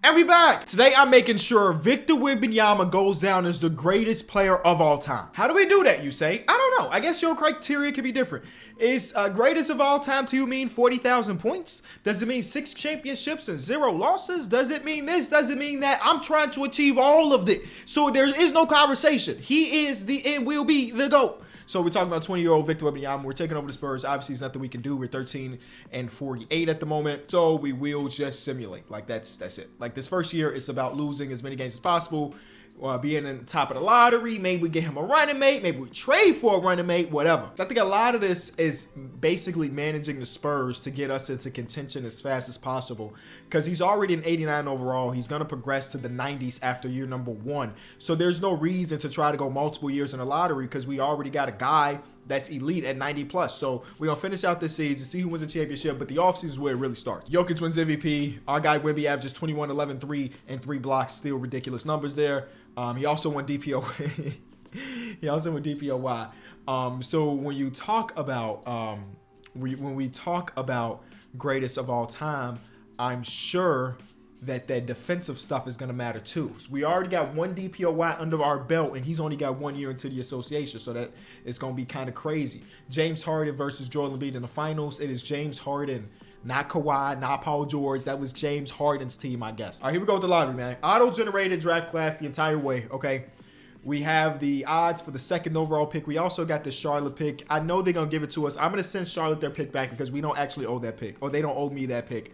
And we back. Today I'm making sure Victor Wembanyama goes down as the greatest player of all time. How do we do that, you say? I don't know. I guess your criteria could be different. Is greatest of all time to you mean 40,000 points? Does it mean 6 championships and 0 losses? Does it mean this? Does it mean that? I'm trying to achieve all of it. So there is no conversation. He is the and will be the GOAT. So we're talking about 20-year-old Victor Wembanyama. We're taking over the Spurs. Obviously, there's nothing we can do. We're 13-48 at the moment. So we will just simulate. Like, that's it. Like, this first year, it's about losing as many games as possible, being in the top of the lottery. Maybe we get him a running mate. Maybe we trade for a running mate, whatever. So I think a lot of this is basically managing the Spurs to get us into contention as fast as possible, because he's already an 89 overall. He's going to progress to the 90s after year number 1. So there's no reason to try to go multiple years in the lottery, because we already got a guy that's elite at 90 plus. So we're going to finish out this season, see who wins the championship, but the offseason is where it really starts. Jokic wins MVP. Our guy Wemby averages 21, 11, 3, and 3 blocks. Still ridiculous numbers there. He also won DPO. He also won DPOY. So when you talk about when we talk about greatest of all time, I'm sure that defensive stuff is going to matter too. So we already got 1 DPOY under our belt, and he's only got 1 year into the association, so that it's going to be kind of crazy. James Harden versus Joel Embiid in the finals. It is James Harden, not Kawhi, not Paul George. That was James Harden's team, I guess. All right, here we go with the lottery, man. Auto-generated draft class the entire way, okay? We have the odds for the 2nd overall pick. We also got the Charlotte pick. I know they're going to give it to us. I'm going to send Charlotte their pick back because we don't actually owe that pick, or they don't owe me that pick.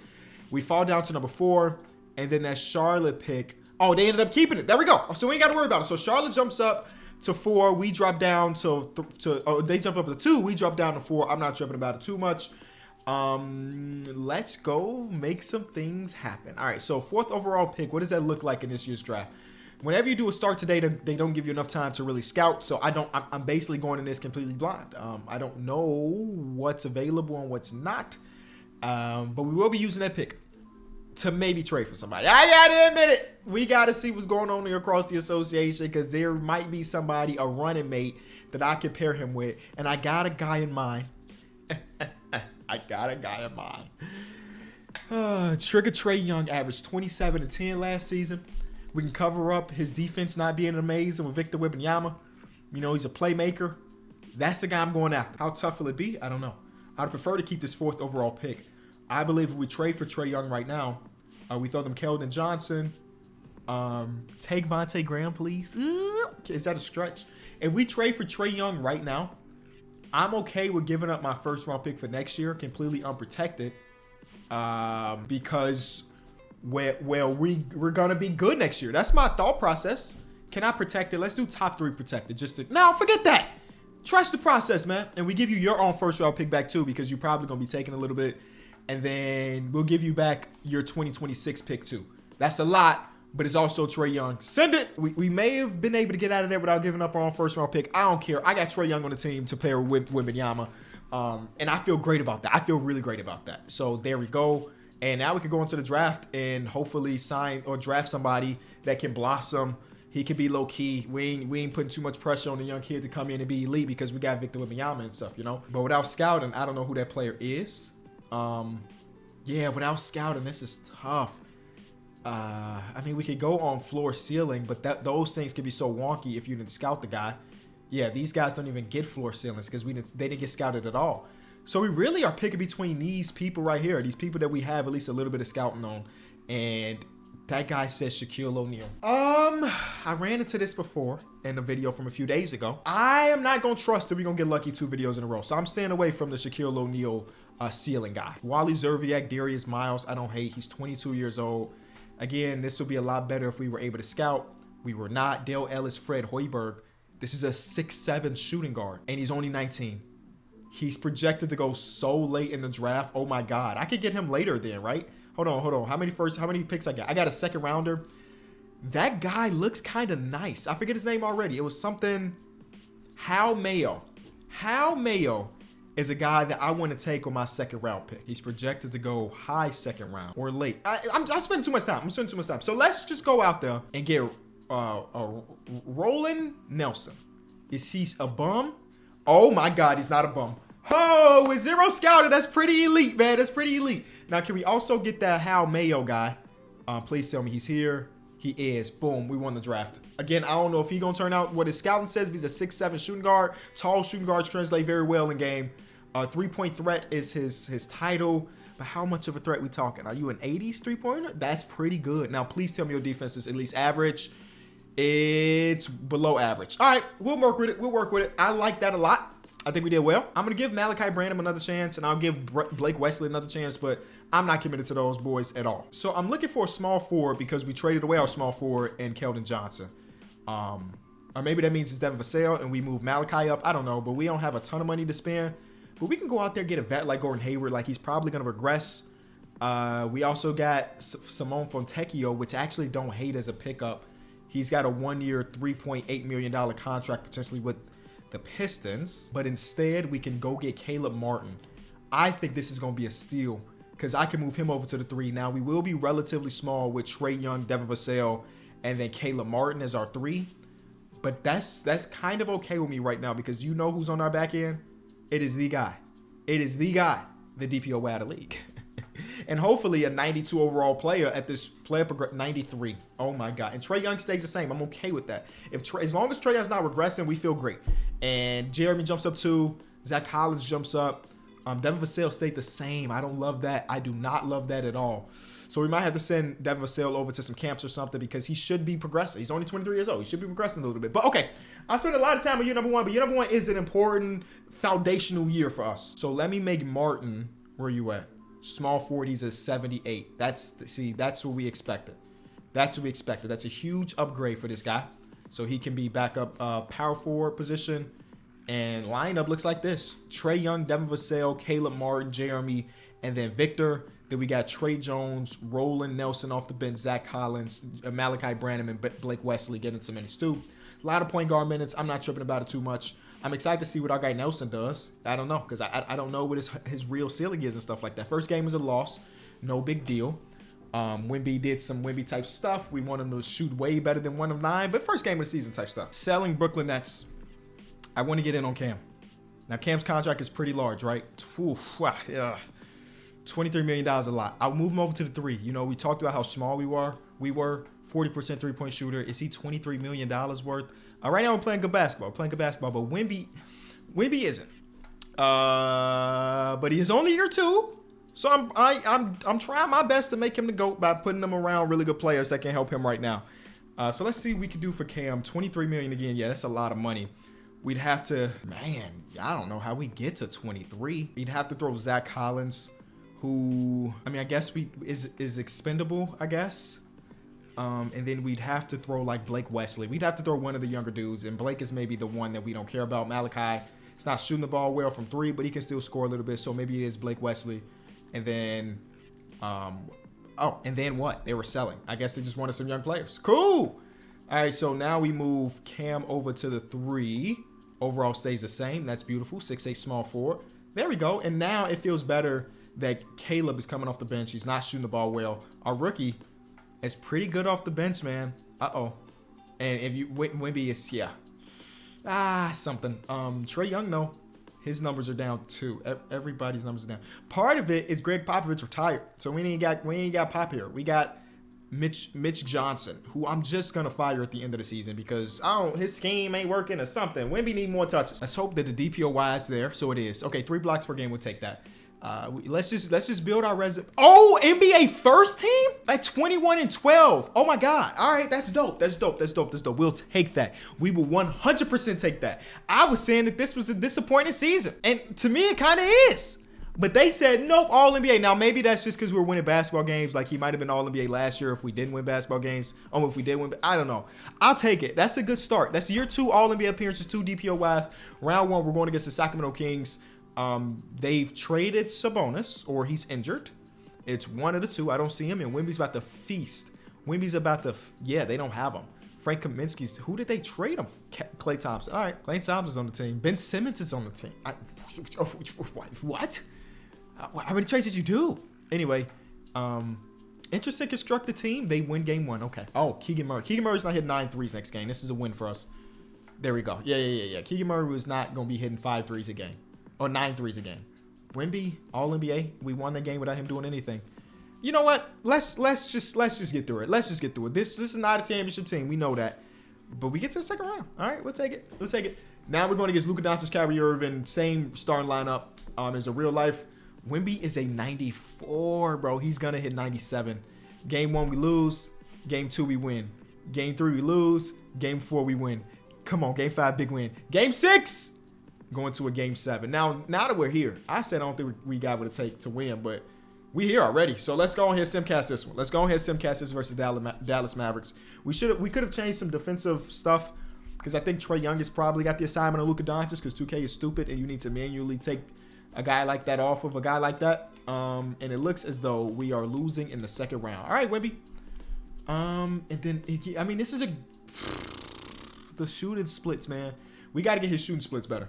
We fall down to number 4. And then that Charlotte pick, oh, they ended up keeping it. There we go. So we ain't got to worry about it. So Charlotte jumps up to 4. We drop down they jump up to 2. We drop down to 4. I'm not tripping about it too much. Let's go make some things happen. All right, so 4th overall pick. What does that look like in this year's draft? Whenever you do a start today, they don't give you enough time to really scout. So I'm basically going in this completely blind. I don't know what's available and what's not. But we will be using that pick to maybe trade for somebody. I gotta admit it. We gotta see what's going on here across the association, because there might be somebody, a running mate, that I could pair him with. And I got a guy in mind. Trigger Trae Young averaged 27 and 10 last season. We can cover up his defense not being amazing with Victor Wembanyama. You know, he's a playmaker. That's the guy I'm going after. How tough will it be? I don't know. I'd prefer to keep this 4th overall pick. I believe if we trade for Trae Young right now, we throw them Keldon Johnson. Take Vontae Graham, please. Is that a stretch? If we trade for Trae Young right now, I'm okay with giving up my 1st round pick for next year, completely unprotected, because we're going to be good next year. That's my thought process. Can I protect it? Let's do top 3 protected. No, forget that. Trust the process, man. And we give you your own 1st round pick back too, because you're probably going to be taking a little bit. And then we'll give you back your 2026 pick too. That's a lot, but it's also Trae Young. Send it. We may have been able to get out of there without giving up our own 1st round pick. I don't care. I got Trae Young on the team to pair with Wembanyama. And I feel great about that. I feel really great about that. So there we go. And now we can go into the draft and hopefully sign or draft somebody that can blossom. He can be low key. We ain't putting too much pressure on the young kid to come in and be elite, because we got Victor Wembanyama and stuff, you know. But without scouting, I don't know who that player is. Yeah, without scouting, this is tough. I mean, we could go on floor ceiling, but those things can be so wonky if you didn't scout the guy. Yeah, these guys don't even get floor ceilings because they didn't get scouted at all. So we really are picking between these people right here, these people that we have at least a little bit of scouting on. And that guy says Shaquille O'Neal. I ran into this before in a video from a few days ago. I am not going to trust that we're going to get lucky 2 videos in a row. So I'm staying away from the Shaquille O'Neal ceiling guy. Wally Zerviak, Darius Miles, I don't hate. He's 22 years old. Again, this would be a lot better if we were able to scout. We were not. Dale Ellis, Fred Hoiberg. This is a 6'7" shooting guard, and he's only 19. He's projected to go so late in the draft. Oh my God. I could get him later then, right? Hold on. How many picks I got? I got a 2nd rounder. That guy looks kind of nice. I forget his name already. It was something Hal Mayo. Hal Mayo is a guy that I want to take on my 2nd round pick. He's projected to go high 2nd round or late. I'm spending too much time. So let's just go out there and get Roland Nelson. Is he a bum? Oh my God, he's not a bum. Oh, with 0 scouted, that's pretty elite, man. That's pretty elite. Now, can we also get that Hal Mayo guy? Please tell me he's here. He is. Boom. We won the draft. Again, I don't know if he's going to turn out what his scouting says. He's a 6'7" shooting guard. Tall shooting guards translate very well in game. Three-point threat is his title. But how much of a threat we talking? Are you an 80s three-pointer? That's pretty good. Now, please tell me your defense is at least average. It's below average. All right. We'll work with it. We'll work with it. I like that a lot. I think we did well. I'm going to give Malachi Branham another chance, and I'll give Blake Wesley another chance, but I'm not committed to those boys at all. So I'm looking for a small forward because we traded away our small forward and Keldon Johnson. Or maybe that means it's Devin Vassell and we move Malachi up. I don't know, but we don't have a ton of money to spend. But we can go out there and get a vet like Gordon Hayward. Like, he's probably going to regress. We also got Simone Fontecchio, which I actually don't hate as a pickup. He's got a 1-year, $3.8 million contract potentially with the Pistons. But instead, we can go get Caleb Martin. I think this is going to be a steal because I can move him over to the 3. Now, we will be relatively small with Trae Young, Devin Vassell, and then Caleb Martin as our 3. But that's kind of okay with me right now because you know who's on our back end? It is the guy. It is the guy, the DPOY of the league. And hopefully a 92 overall player at this player 93. Oh my God. And Trae Young stays the same. I'm okay with that. As long as Trae Young's not regressing, we feel great. And Jeremy jumps up 2. Zach Collins jumps up. Devin Vassell stayed the same. I don't love that. I do not love that at all. So we might have to send Devin Vassell over to some camps or something because he should be progressing. He's only 23 years old. He should be progressing a little bit. But okay, I spent a lot of time on year number 1, but year number 1 is an important foundational year for us. So let me make Martin, where you at? Small 40s is 78. That's what we expected. That's what we expected. That's a huge upgrade for this guy. So he can be back up power forward position. And lineup looks like this. Trae Young, Devin Vassell, Caleb Martin, Jeremy, and then Victor. Then we got Trey Jones, Roland Nelson off the bench, Zach Collins, Malachi Branham, and Blake Wesley getting some minutes too. A lot of point guard minutes. I'm not tripping about it too much. I'm excited to see what our guy Nelson does. I don't know because I don't know what his real ceiling is and stuff like that. First game was a loss. No big deal. Wemby did some Wemby type stuff. We want him to shoot way better than 1 of 9, but first game of the season type stuff. Selling Brooklyn Nets. I want to get in on Cam. Now, Cam's contract is pretty large, right? Yeah. $23 million a lot. I'll move him over to the 3. You know, we talked about how small we were. We were 40% three-point shooter. Is he $23 million worth? Right now, I'm playing good basketball. But Wemby isn't. But he is only year 2. So I'm trying my best to make him the GOAT by putting him around really good players that can help him right now. So let's see what we can do for Cam. $23 million again. Yeah, that's a lot of money. We'd have to, man, I don't know how we get to 23. We'd have to throw Zach Collins, who, I mean, I guess is expendable, I guess. And then we'd have to throw like Blake Wesley. We'd have to throw one of the younger dudes, and Blake is maybe the one that we don't care about. Malachi, it's not shooting the ball well from 3, but he can still score a little bit. So maybe it is Blake Wesley. And then, and then what? They were selling. I guess they just wanted some young players. Cool. All right, so now we move Cam over to the 3. Overall stays the same. That's beautiful. 6'8" small forward. There we go. And now it feels better that Caleb is coming off the bench. He's not shooting the ball well. Our rookie is pretty good off the bench, man. Uh-oh. And if you Wemby is, yeah. Something. Trae Young, though. His numbers are down too. Everybody's numbers are down. Part of it is Greg Popovich retired. So we ain't got Pop here. We got Mitch Johnson, who I'm just gonna fire at the end of the season because his scheme ain't working or something. Wemby need more touches. Let's hope that the DPOY is there. So it is. Okay, 3 blocks per game. We'll take that. Let's just build our resume. Oh, NBA first team at 21-12. Oh my God. All right, that's dope. That's dope. We'll take that. We will 100% take that. I was saying that this was a disappointing season, and to me, it kind of is. But they said, nope, all NBA. Now, maybe that's just because we're winning basketball games. Like, he might have been all NBA last year if we didn't win basketball games. If we did win, I don't know. I'll take it. That's a good start. That's year 2 all NBA appearances, 2 DPOYs. Round 1, we're going against the Sacramento Kings. They've traded Sabonis, or he's injured. It's one of the 2. I don't see him. And Wemby's about to feast. They don't have him. Frank Kaminsky's, who did they trade him? Klay Thompson. All right, Klay Thompson's on the team. Ben Simmons is on the team. What? How many trades did you do? Anyway, interesting constructed team. They win game 1. Okay. Oh, Keegan Murray. Keegan Murray's not hitting 9 threes next game. This is a win for us. There we go. Yeah. Keegan Murray was not going to be hitting 5 threes a game. Or 9 threes a game. Wemby, all NBA. We won the game without him doing anything. You know what? Let's just get through it. Let's just get through it. This is not a championship team. We know that. But we get to the second round. All right, we'll take it. We'll take it. Now we're going against Luka Doncic, Kyrie Irving. Same starting lineup as a real life. Wemby is a 94, bro. He's going to hit 97. Game 1, we lose. Game 2, we win. Game 3, we lose. Game 4, we win. Come on, Game 5, big win. Game 6, going to a Game 7. Now that we're here, I said I don't think we got what it take to win, but we here already. So let's go ahead and simcast this one. Let's go ahead and simcast this versus Dallas Mavericks. We could have changed some defensive stuff because I think Trae Young has probably got the assignment of Luka Doncic because 2K is stupid and you need to manually take a guy like that off of a guy like that. And it looks as though we are losing in the second round. All right, Wemby. And then, I mean, this is the shooting splits, man. We got to get his shooting splits better.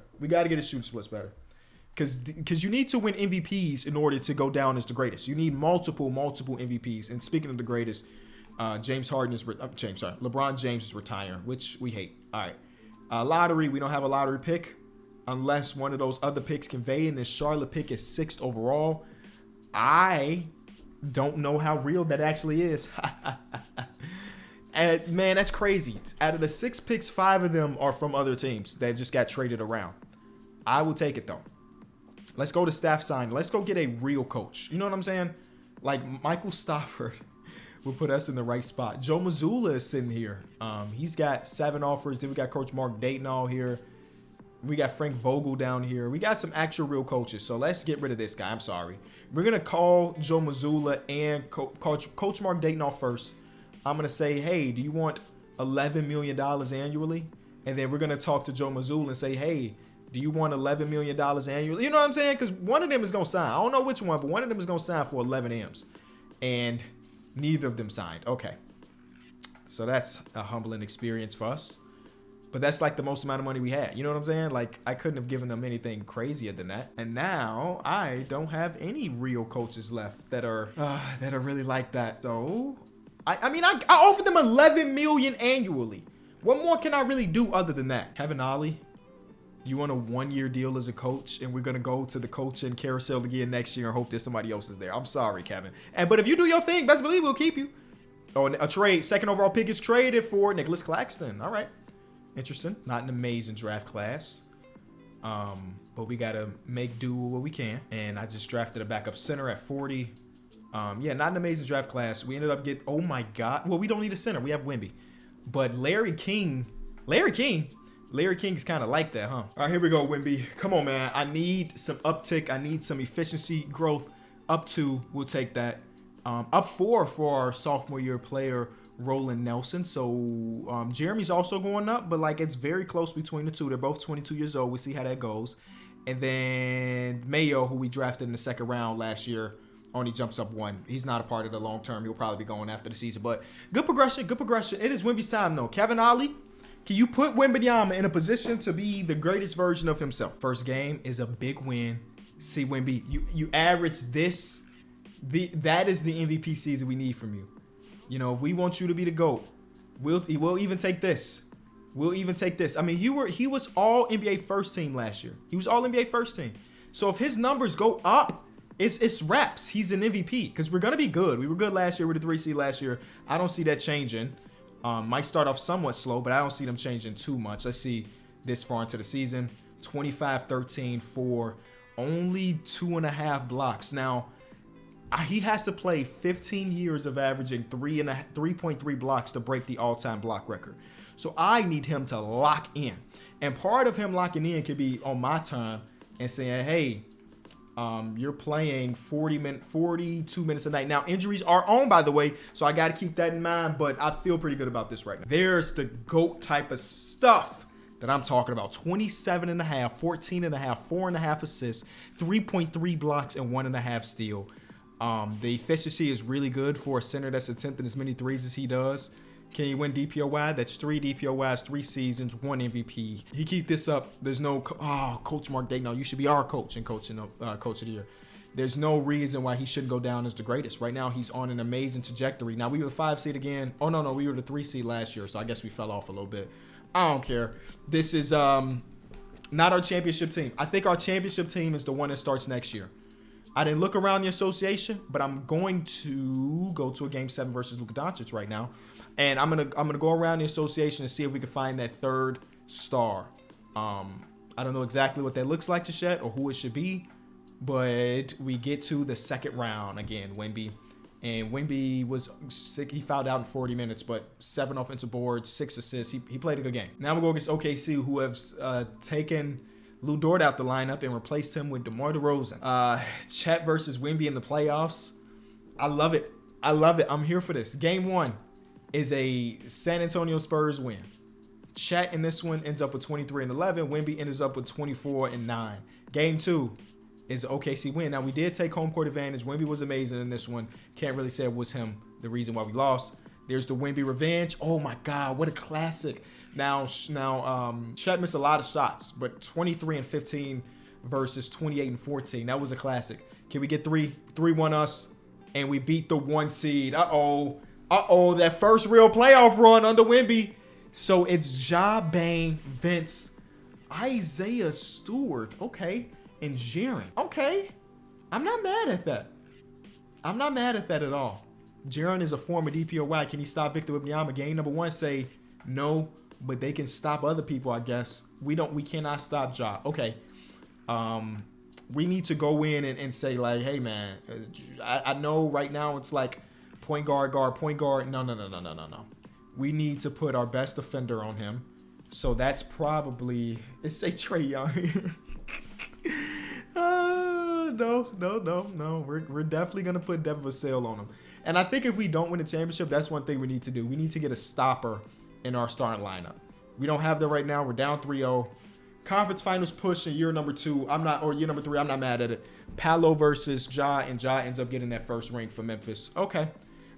Because you need to win MVPs in order to go down as the greatest. You need multiple MVPs. And speaking of the greatest, LeBron James is retiring, which we hate. All right. Lottery, we don't have a lottery pick unless one of those other picks convey, and this Charlotte pick is 6th overall. I don't know how real that actually is. And man, that's crazy. Out of the 6 picks, 5 of them are from other teams that just got traded around. I will take it though. Let's go to staff sign. Let's go get a real coach. You know what I'm saying? Like Michael Stafford will put us in the right spot. Joe Mazzulla is sitting here. He's got 7 offers. Then we got Coach Mark Dayton all here. We got Frank Vogel down here. We got some actual real coaches. So let's get rid of this guy. I'm sorry. We're going to call Joe Mazzulla and Coach Mark Dayton off first. I'm going to say, hey, do you want $11 million annually? And then we're going to talk to Joe Mazzulla and say, hey, do you want $11 million annually? You know what I'm saying? Because one of them is going to sign. I don't know which one, but one of them is going to sign for 11 M's. And neither of them signed. Okay. So that's a humbling experience for us. But that's like the most amount of money we had. You know what I'm saying? Like, I couldn't have given them anything crazier than that. And now I don't have any real coaches left that are really like that. So, I mean, I offered them $11 million annually. What more can I really do other than that? Kevin Ollie, you want a 1-year deal as a coach, and we're going to go to the coaching carousel again next year and hope that somebody else is there. I'm sorry, Kevin. But if you do your thing, best believe we'll keep you. Oh, a trade. 2nd overall pick is traded for Nicholas Claxton. All right. Interesting. Not an amazing draft class. But we got to make do what we can. And I just drafted a backup center at 40. Yeah, not an amazing draft class. We ended up getting, oh my God. Well, we don't need a center. We have Wemby. But Larry King is kind of like that, huh? All right, here we go, Wemby. Come on, man. I need some uptick. I need some efficiency growth. Up 2, we'll take that. Up 4 for our sophomore year player, Roland Nelson. So Jeremy's also going up, but like it's very close between the two. They're both 22 years old. We'll see how that goes. And then Mayo, who we drafted in the 2nd round last year, only jumps up 1. He's not a part of the long term. He'll probably be going after the season. But good progression. It is Wemby's time, though. Kevin Ollie, can you put Wembanyama in a position to be the greatest version of himself? First game is a big win. See, Wemby, you average this. That is the MVP season we need from you. You know, if we want you to be the GOAT, we'll even take this. I mean, he was all NBA first team last year. He was all NBA first team. So if his numbers go up, it's reps. He's an MVP because we're gonna be good. We were good last year with the 3 seed last year. I don't see that changing. Might start off somewhat slow, but I don't see them changing too much. Let's see this far into the season. 25-13 for only 2.5 blocks. Now, he has to play 15 years of averaging 3.3 blocks to break the all-time block record. So I need him to lock in. And part of him locking in could be on my time and saying, hey, you're playing 42 minutes a night. Now, injuries are on, by the way, so I got to keep that in mind, but I feel pretty good about this right now. There's the GOAT type of stuff that I'm talking about. 27.5, 14.5, 4.5 assists, 3.3 blocks, and 1.5 steal. The efficiency is really good for a center that's attempting as many threes as he does. Can he win DPOY? That's 3 DPOYs, 3 seasons, 1 MVP. He keep this up. There's no Coach Mark Dayton. No, you should be our coach and coach of the year. There's no reason why he shouldn't go down as the greatest. Right now, he's on an amazing trajectory. Now we were the 5 seed again. Oh no, we were the 3 seed last year, so I guess we fell off a little bit. I don't care. This is not our championship team. I think our championship team is the one that starts next year. I didn't look around the association, but I'm going to go to a game 7 versus Luka Doncic right now. And I'm gonna go around the association and see if we can find that third star. I don't know exactly what that looks like just yet or who it should be, but we get to the second round again. Wemby, and Wemby was sick. He fouled out in 40 minutes, but 7 offensive boards, 6 assists. He played a good game. Now we're going against OKC, who have taken Lou Dort out the lineup and replaced him with DeMar DeRozan. Chet versus Wemby in the playoffs. I love it. I love it. I'm here for this. Game 1 is a San Antonio Spurs win. Chet in this one ends up with 23 and 11. Wemby ends up with 24 and 9. Game 2 is an OKC win. Now, we did take home court advantage. Wemby was amazing in this one. Can't really say it was him the reason why we lost. There's the Wemby revenge. Oh, my God. What a classic. Now, Chet missed a lot of shots, but 23 and 15 versus 28 and 14. That was a classic. Can we get 3-1 us? And we beat the 1 seed. Uh-oh. That first real playoff run under Wemby. So it's Ja, Bane, Vince, Isaiah Stewart, okay, and Jaren. Okay, I'm not mad at that. I'm not mad at that at all. Jaren is a former DPOY. Can he stop Victor Wembanyama? Game number 1 say no, but they can stop other people, I guess. We cannot stop Ja. Okay. We need to go in and say, like, hey, man, I know right now it's like point guard. No. We need to put our best defender on him. So that's probably, let's say Trae Young. No. We're definitely going to put Devin Vassell on him. And I think if we don't win the championship, that's one thing we need to do. We need to get a stopper in our starting lineup. We don't have that right now. We're down 3-0. Conference finals push in year number 2. Year number 3. I'm not mad at it. Paolo versus Ja, and Ja ends up getting that first ring for Memphis. Okay.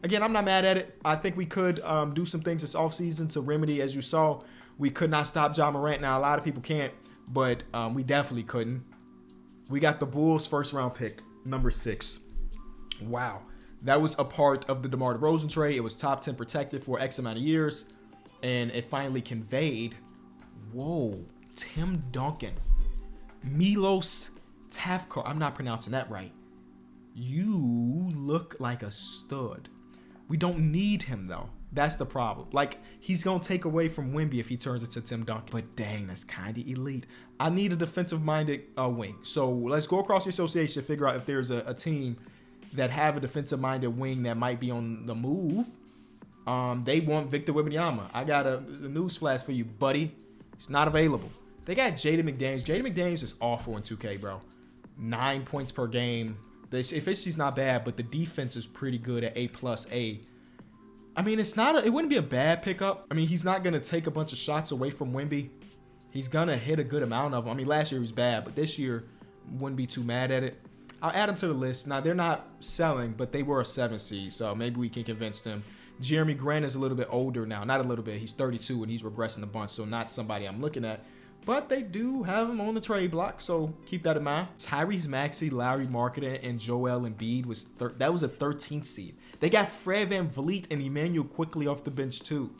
Again, I'm not mad at it. I think we could do some things this offseason to remedy. As you saw, we could not stop Ja Morant. Now, a lot of people can't, but we definitely couldn't. We got the Bulls' first-round pick, number 6. Wow. That was a part of the DeMar DeRozan trade. It was top 10 protected for X amount of years, and it finally conveyed. Whoa. Tim Duncan. Milos Tafko. I'm not pronouncing that right. You look like a stud. We don't need him, though. That's the problem. Like, he's going to take away from Wemby if he turns it to Tim Duncan. But dang, that's kind of elite. I need a defensive-minded wing. So let's go across the association, figure out if there's a team that have a defensive-minded wing that might be on the move. They want Victor Wembanyama. I got a news flash for you, buddy. It's not available. They got Jaden McDaniels. Jaden McDaniels is awful in 2K, bro. 9 points per game. The efficiency's not bad, but the defense is pretty good at A+A. I mean, it wouldn't be a bad pickup. I mean, he's not going to take a bunch of shots away from Wemby. He's going to hit a good amount of them. I mean, last year he was bad, but this year wouldn't be too mad at it. I'll add him to the list. Now, they're not selling, but they were a 7 seed, so maybe we can convince them. Jeremy Grant is a little bit older now. Not a little bit. He's 32, and he's regressing a bunch, so not somebody I'm looking at. But they do have him on the trade block, so keep that in mind. Tyrese Maxey, Larry Marketing, and Joel Embiid that was a 13th seed. They got Fred VanVleet and Emmanuel quickly off the bench too.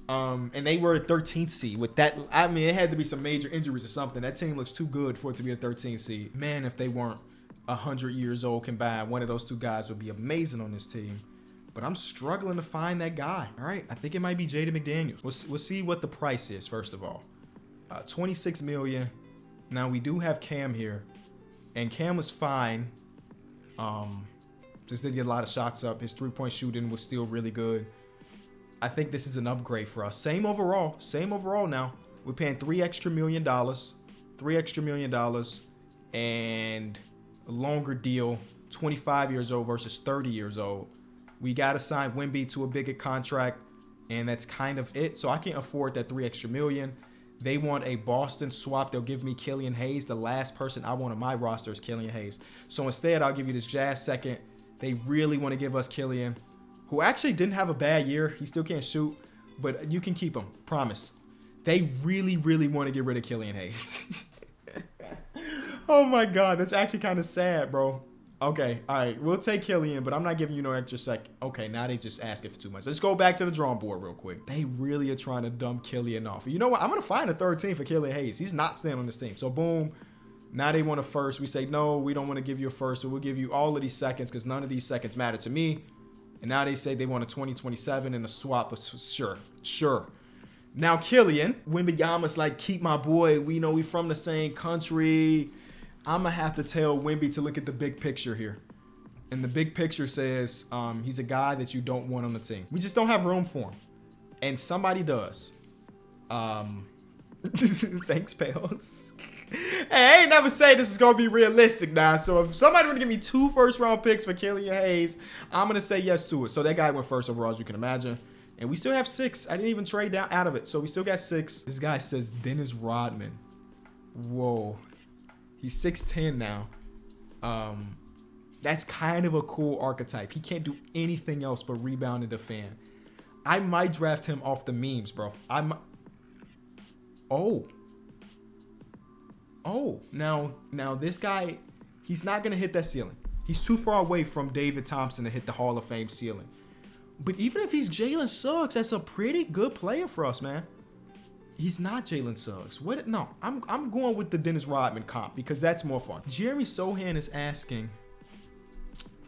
And they were a 13th seed. With that, I mean, it had to be some major injuries or something. That team looks too good for it to be a 13th seed. Man, if they weren't 100 years old combined, one of those two guys would be amazing on this team. But I'm struggling to find that guy. All right, I think it might be Jaden McDaniels. We'll see what the price is first of all. $26 million. Now we do have Cam here, and Cam was fine. Just didn't get a lot of shots up. His 3-point shooting was still really good. I think this is an upgrade for us. Same overall now. We're paying $3 extra million, and a longer deal, 25 years old versus 30 years old. We got to sign Wemby to a bigger contract, and that's kind of it. So I can't afford that $3 extra million. They want a Boston swap. They'll give me Killian Hayes. The last person I want on my roster is Killian Hayes. So instead, I'll give you this Jazz second. They really want to give us Killian, who actually didn't have a bad year. He still can't shoot, but you can keep him. Promise. They really, really want to get rid of Killian Hayes. Oh, my God. That's actually kind of sad, bro. Okay, all right. We'll take Killian, but I'm not giving you no extra sec. Okay, now they just asking for too much. Let's go back to the drawing board real quick. They really are trying to dump Killian off. You know what? I'm going to find a third team for Killian Hayes. He's not staying on this team. So, boom. Now they want a first. We say, no, we don't want to give you a first, so we'll give you all of these seconds because none of these seconds matter to me. And now they say they want a 2027 and a swap. Sure. Now Killian, Wembanyama's like, keep my boy. We know we from the same country. I'm going to have to tell Wemby to look at the big picture here. And the big picture says he's a guy that you don't want on the team. We just don't have room for him. And somebody does. Thanks, pals. Hey, I ain't never say this is going to be realistic now. So if somebody want to give me 2 first-round picks for Killian Hayes, I'm going to say yes to it. So that guy went first overall, as you can imagine. And we still have 6. I didn't even trade down out of it. So we still got 6. This guy says Dennis Rodman. Whoa. He's 6'10 now. That's kind of a cool archetype. He can't do anything else but rebound and defend. I might draft him off the memes, bro. Now this guy, he's not going to hit that ceiling. He's too far away from David Thompson to hit the Hall of Fame ceiling. But even if he's Jalen Suggs, that's a pretty good player for us, man. He's not Jalen Suggs. What? No, I'm going with the Dennis Rodman comp because that's more fun. Jeremy Sohan is asking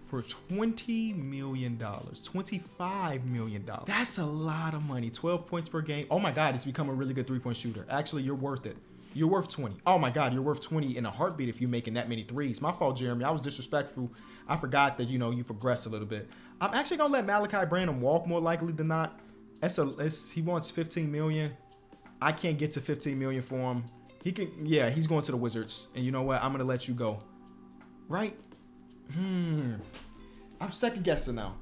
for $20 million, $25 million. That's a lot of money. 12 points per game. Oh my God, he's become a really good three-point shooter. Actually, you're worth it. You're worth 20. Oh my God, you're worth 20 in a heartbeat if you're making that many threes. My fault, Jeremy. I was disrespectful. I forgot that, you progressed a little bit. I'm actually going to let Malachi Branham walk more likely than not. He wants $15 million. I can't get to $15 million for him. He's going to the Wizards. And you know what? I'm going to let you go. Right? I'm second guessing now.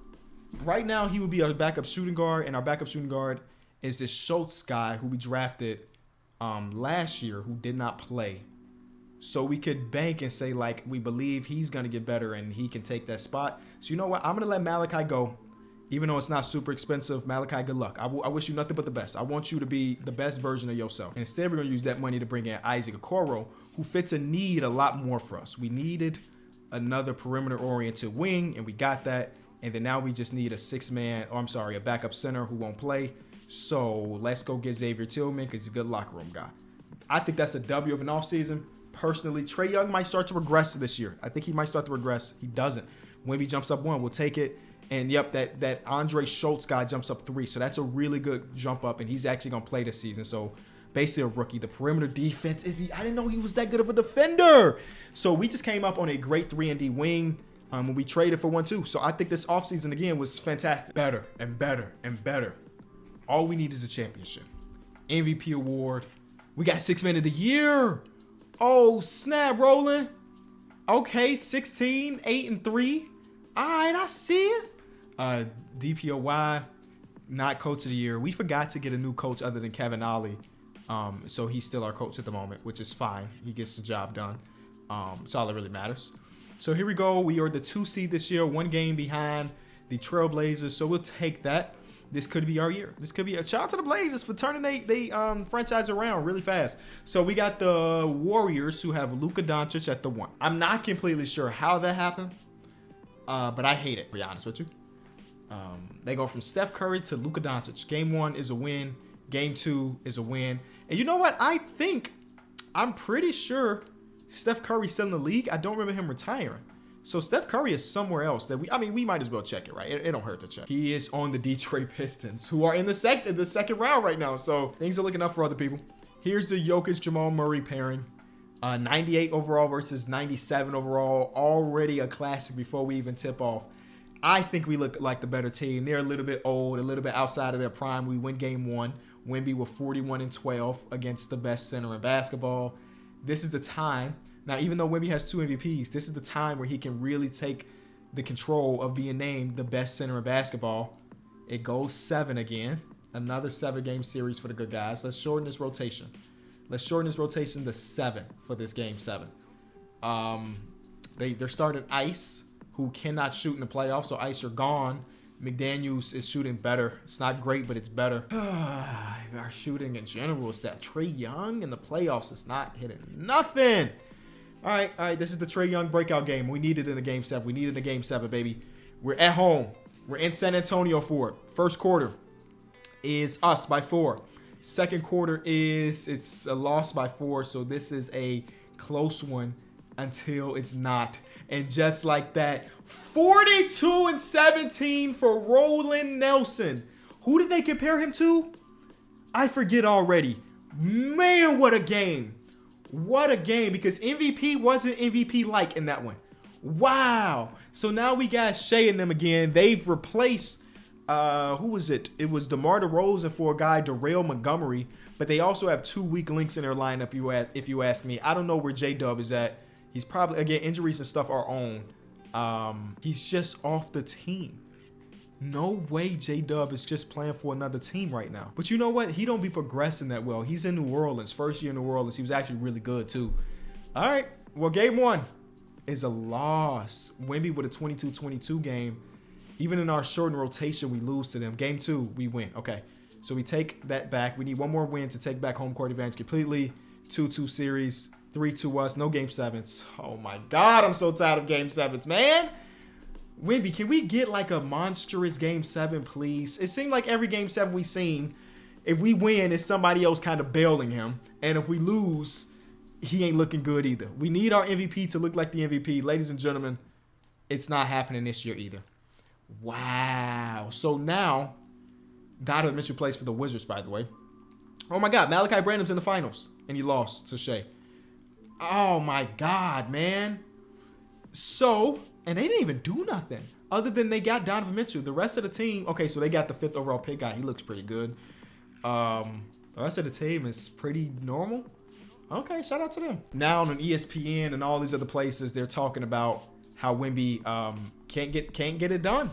Right now, he would be our backup shooting guard, and our backup shooting guard is this Schultz guy who we drafted last year who did not play. So we could bank and say, like, we believe he's going to get better and he can take that spot. So you know what? I'm going to let Malachi go. Even though it's not super expensive, Malachi, good luck. I wish you nothing but the best. I want you to be the best version of yourself. And instead, we're going to use that money to bring in Isaac Okoro, who fits a need a lot more for us. We needed another perimeter-oriented wing, and we got that. And then now we just need a backup center who won't play. So let's go get Xavier Tillman because he's a good locker room guy. I think that's a W of an offseason. Personally, Trae Young might start to regress this year. I think he might start to regress. He doesn't. Wemby jumps up 1, we'll take it. And yep, that Andre Schultz guy jumps up 3. So that's a really good jump up, and he's actually going to play this season. So basically a rookie. The perimeter defense, I didn't know he was that good of a defender. So we just came up on a great 3-and-D wing when we traded for 1 too. So I think this offseason, again, was fantastic. Better and better and better. All we need is a championship. MVP award. We got 6 Man of the Year. Oh, snap, rolling. Okay, 16, 8-3. All right, I see it. DPOY, not coach of the year. We forgot to get a new coach other than Kevin Ollie. So he's still our coach at the moment, which is fine. He gets the job done. It's all that really matters. So here we go. We are the 2 seed this year, 1 game behind the Trailblazers. So we'll take that. This could be our year. This could be a shout out to the Blazers for turning they franchise around really fast. So we got the Warriors who have Luka Doncic at the 1. I'm not completely sure how that happened, but I hate it, to be honest with you. They go from Steph Curry to Luka Doncic. Game 1 is a win. Game 2 is a win. And you know what? I'm pretty sure Steph Curry's still in the league. I don't remember him retiring. So Steph Curry is somewhere else that we might as well check it, right? It don't hurt to check. He is on the Detroit Pistons, who are in the second round right now. So things are looking up for other people. Here's the Jokic-Jamal Murray pairing. 98 overall versus 97 overall. Already a classic before we even tip off. I think we look like the better team. They're a little bit old, a little bit outside of their prime. We win game 1. Wemby with 41-12 against the best center in basketball. This is the time. Now, even though Wemby has 2 MVPs, this is the time where he can really take the control of being named the best center in basketball. It goes 7 again. Another 7-game series for the good guys. Let's shorten this rotation. Let's shorten this rotation to 7 for this game 7. They're starting Ice, who cannot shoot in the playoffs, so Ice are gone. McDaniels is shooting better. It's not great, but it's better. Our shooting in general is that Trae Young in the playoffs is not hitting nothing. All right. This is the Trae Young breakout game. We need it in a game 7. We need it in a game 7, baby. We're at home. We're in San Antonio for it. First quarter is us by 4. Second quarter it's a loss by 4. So this is a close one until it's not. And just like that, 42-17 for Roland Nelson. Who did they compare him to? I forget already. Man, what a game. What a game, because MVP wasn't MVP-like in that one. Wow. So now we got Shea and them again. They've replaced, who was it? It was DeMar DeRozan for a guy, Darrell Montgomery. But they also have 2 weak links in their lineup, if you ask me. I don't know where J-Dub is at. He's probably, again, injuries and stuff are on. He's just off the team. No way J-Dub is just playing for another team right now. But you know what? He don't be progressing that well. He's in New Orleans. First year in New Orleans. He was actually really good, too. All right. Well, game 1 is a loss. Wemby with a 22-22 game. Even in our shortened rotation, we lose to them. Game 2, we win. Okay. So we take that back. We need one more win to take back home court advantage completely. 2-2 series. 3-2 us. No game 7s. Oh, my God. I'm so tired of game 7s, man. Wemby, can we get like a monstrous game 7, please? It seemed like every game 7 we've seen, if we win, it's somebody else kind of bailing him. And if we lose, he ain't looking good either. We need our MVP to look like the MVP. Ladies and gentlemen, it's not happening this year either. Wow. So now, Donovan Mitchell plays for the Wizards, by the way. Oh, my God. Malachi Branham's in the finals, and he lost to Shea. Oh, my God, man. So, and they didn't even do nothing other than they got Donovan Mitchell. The rest of the team, okay, so they got the 5th overall pick guy. He looks pretty good. The rest of the team is pretty normal. Okay, shout out to them. Now on ESPN and all these other places, they're talking about how Wemby can't get it done.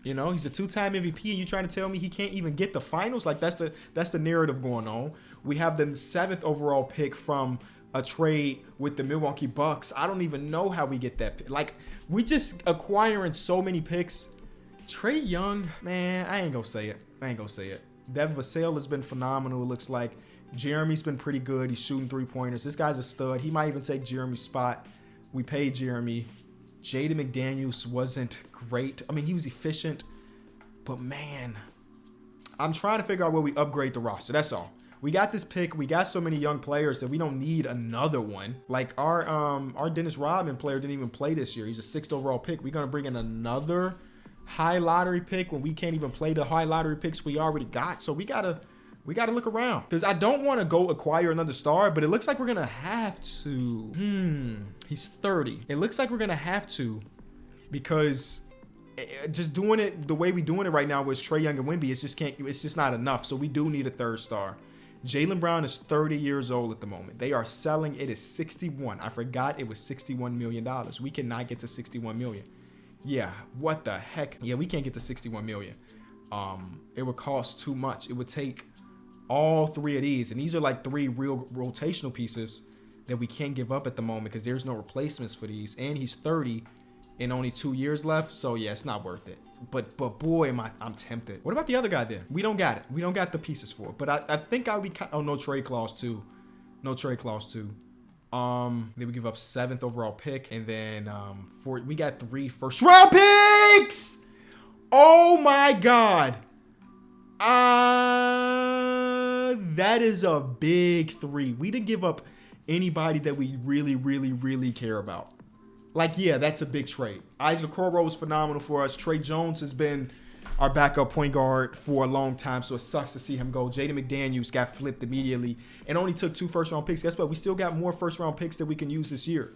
You know, he's a 2-time MVP, and you're trying to tell me he can't even get the finals? Like, that's the narrative going on. We have the 7th overall pick from a trade with the Milwaukee Bucks. I don't even know how we get that pick. Like, we just acquiring so many picks. Trae Young, man, I ain't gonna say it. Devin Vassell has been phenomenal, it looks like. Jeremy's been pretty good. He's shooting 3-pointers. This guy's a stud. He might even take Jeremy's spot. We paid Jeremy. Jaden McDaniels wasn't great. I mean, he was efficient. But, man, I'm trying to figure out where we upgrade the roster. That's all. We got this pick. We got so many young players that we don't need another one. Like our Dennis Rodman player didn't even play this year. He's a 6th overall pick. We're going to bring in another high lottery pick when we can't even play the high lottery picks we already got. So we got to look around, because I don't want to go acquire another star, but it looks like we're going to have to. He's 30. It looks like we're going to have to, because just doing it the way we're doing it right now with Trae Young and Wemby, it's just not enough. So we do need a 3rd star. Jaylen Brown is 30 years old at the moment. They are selling it as 61. I forgot it was $61 million. We cannot get to 61 million. Yeah, what the heck? Yeah, we can't get to 61 million. It would cost too much. It would take all 3 of these, and these are like 3 real rotational pieces that we can't give up at the moment because there's no replacements for these. And he's 30 and only 2 years left. So yeah, it's not worth it. But boy, I'm tempted. What about the other guy there? We don't got it. We don't got the pieces for it. But I think I would be, oh, no trade clause too. No trade clause too. Then we give up 7th overall pick, and then we got 3 first-round picks. Oh my God. That is a big 3. We didn't give up anybody that we really, really, really care about. Like, yeah, that's a big trade. Isaac Okoro was phenomenal for us. Trey Jones has been our backup point guard for a long time, so it sucks to see him go. Jaden McDaniels got flipped immediately and only took 2 first-round picks. Guess what? We still got more first-round picks that we can use this year.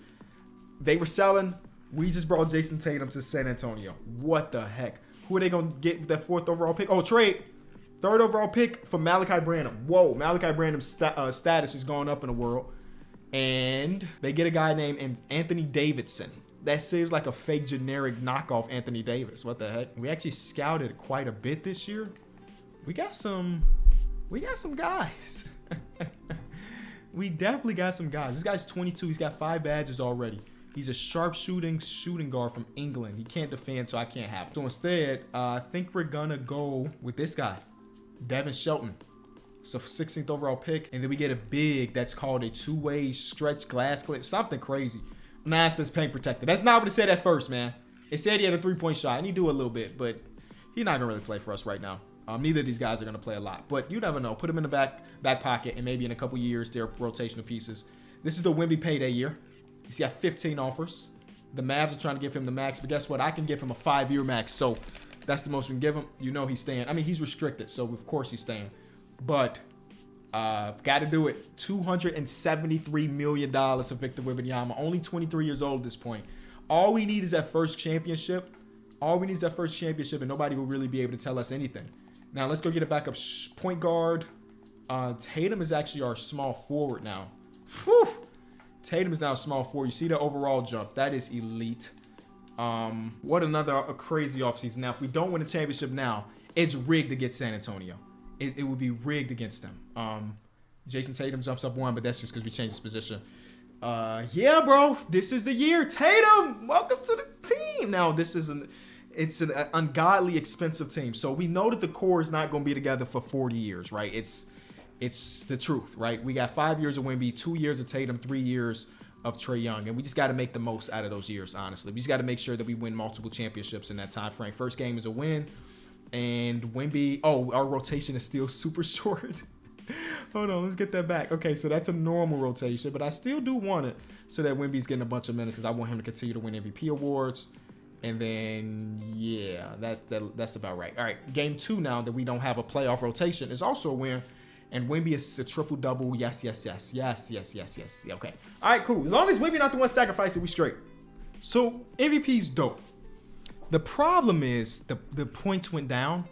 They were selling. We just brought Jason Tatum to San Antonio. What the heck? Who are they going to get with that 4th overall pick? Oh, trade. 3rd overall pick for Malachi Branham. Whoa, Malachi Branham's status is going up in the world. And they get a guy named Anthony Davidson. That seems like a fake generic knockoff Anthony Davis. What the heck? We actually scouted quite a bit this year. We got some guys. We definitely got some guys. This guy's 22. He's got 5 badges already. He's a sharpshooting shooting guard from England. He can't defend, so I can't have him. So instead, I think we're going to go with this guy, Devin Shelton. So 16th overall pick, and then we get a big that's called a 2-way stretch glass clip, something crazy. Nah, it says paint protector. That's not what it said at first, man. It said he had a 3-point shot, and he do a little bit, but he's not gonna really play for us right now. Neither of these guys are gonna play a lot, but you never know. Put them in the back pocket, and maybe in a couple years they're rotational pieces. This is the Wemby payday year. He's got 15 offers. The Mavs are trying to give him the max, but guess what? I can give him a 5-year max, so that's the most we can give him. You know he's staying. I mean, he's restricted, so of course he's staying. But got to do it. $273 million for Victor Wembanyama. Only 23 years old at this point. All we need is that first championship. And nobody will really be able to tell us anything. Now, let's go get a backup point guard. Tatum is actually our small forward now. Whew. Tatum is now a small forward. You see the overall jump. That is elite. What another crazy offseason. Now, if we don't win a championship now, it's rigged against San Antonio. It would be rigged against them. Jason Tatum jumps up 1, but that's just because we changed his position. Yeah, bro. This is the year. Tatum, welcome to the team. Now, it's an ungodly expensive team. So we know that the core is not going to be together for 40 years, right? It's the truth, right? We got 5 years of Wemby, 2 years of Tatum, 3 years of Trae Young, and we just got to make the most out of those years, honestly. We just got to make sure that we win multiple championships in that time frame. First game is a win, and Wemby, our rotation is still super short. Hold on, let's get that back. Okay, so that's a normal rotation, but I still do want it so that Wemby's getting a bunch of minutes because I want him to continue to win MVP awards. And then, yeah, that's about right. All right, game 2 now that we don't have a playoff rotation is also a win. And Wemby is a triple-double. Yes. Okay. All right, cool. As long as Wemby not the one sacrificing, we straight. So, MVP's dope. The problem is the points went down.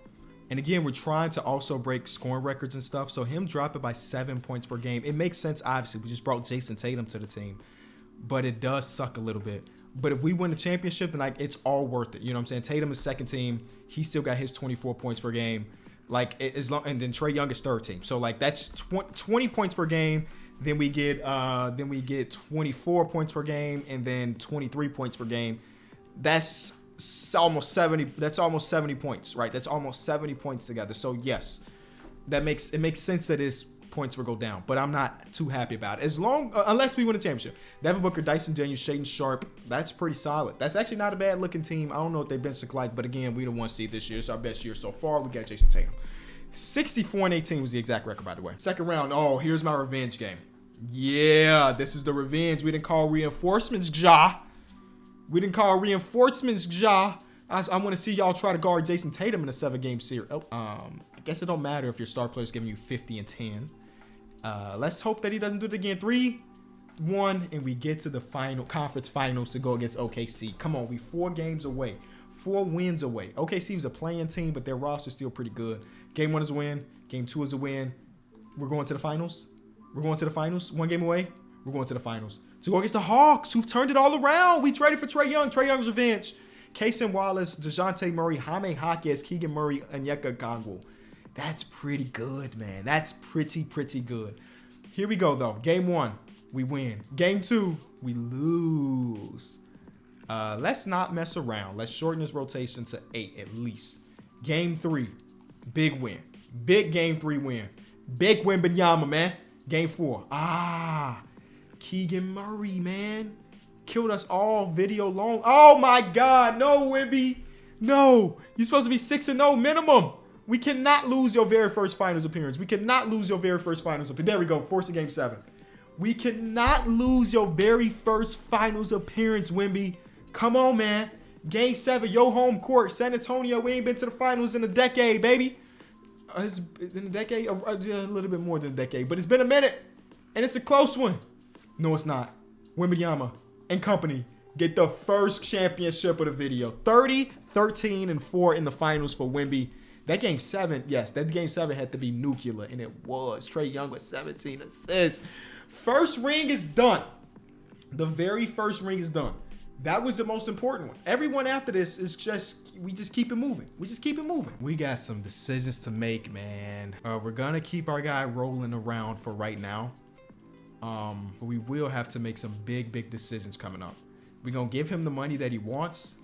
And again, we're trying to also break scoring records and stuff. So, him dropping by 7 points per game, it makes sense, obviously. We just brought Jason Tatum to the team. But it does suck a little bit. But if we win the championship, then it's all worth it. You know what I'm saying? Tatum is second team. He still got his 24 points per game. And then Trae Young is third team. So that's 20 points per game. Then we get 24 points per game, and then 23 points per game. That's almost 70. That's almost 70 points, right? That's almost 70 points together. So yes, it makes sense that his points will go down, but I'm not too happy about it. Unless we win a championship. Devin Booker, Dyson Daniels, Shaedon Sharpe, that's pretty solid. That's actually not a bad looking team. I don't know what their bench look like, but again, we don't want to see this year. It's our best year so far. We got Jason Tatum. 64-18 was the exact record, by the way. Second round. Oh, here's my revenge game. Yeah, this is the revenge. We didn't call reinforcements, Ja. I want to see y'all try to guard Jason Tatum in a 7-game series. I guess it don't matter if your star player's giving you 50 and 10. Let's hope that he doesn't do it again. 3-1, and we get to the conference finals to go against OKC. Come on, we 4 games away. 4 wins away. OKC was a playing team, but their roster's still pretty good. Game 1 is a win. Game 2 is a win. We're going to the finals. 1 game away. We're going to the finals. To go against the Hawks, who've turned it all around. We traded for Trae Young. Trae Young's revenge. Kaysen Wallace, DeJounte Murray, Jaime Jaquez, Keegan Murray, Onyeka Okongwu. That's pretty good, man. That's pretty good. Here we go, though. Game 1, we win. Game 2, we lose. Let's not mess around. Let's shorten this rotation to 8 at least. Game 3, big win. Big Game 3 win. Big Wembanyama, man. Game 4. Keegan Murray, man. Killed us all video long. Oh, my God. No, Wemby. No. You're supposed to be 6-0 minimum. We cannot lose your very first finals appearance. There we go. Force of Game 7. We cannot lose your very first finals appearance, Wemby. Come on, man. Game 7, your home court. San Antonio, we ain't been to the finals in a decade, baby. It's in a decade? A little bit more than a decade. But it's been a minute. And it's a close one. No, it's not. Wembanyama and company get the first championship of the video. 30-13-4 in the finals for Wemby. That Game 7, yes, that Game 7 had to be nuclear, and it was. Trae Young with 17 assists. First ring is done. The very first ring is done. That was the most important one. Everyone after this is we just keep it moving. We got some decisions to make, man. We're going to keep our guy rolling around for right now. But we will have to make some big decisions coming up. We're going to give him the money that he wants,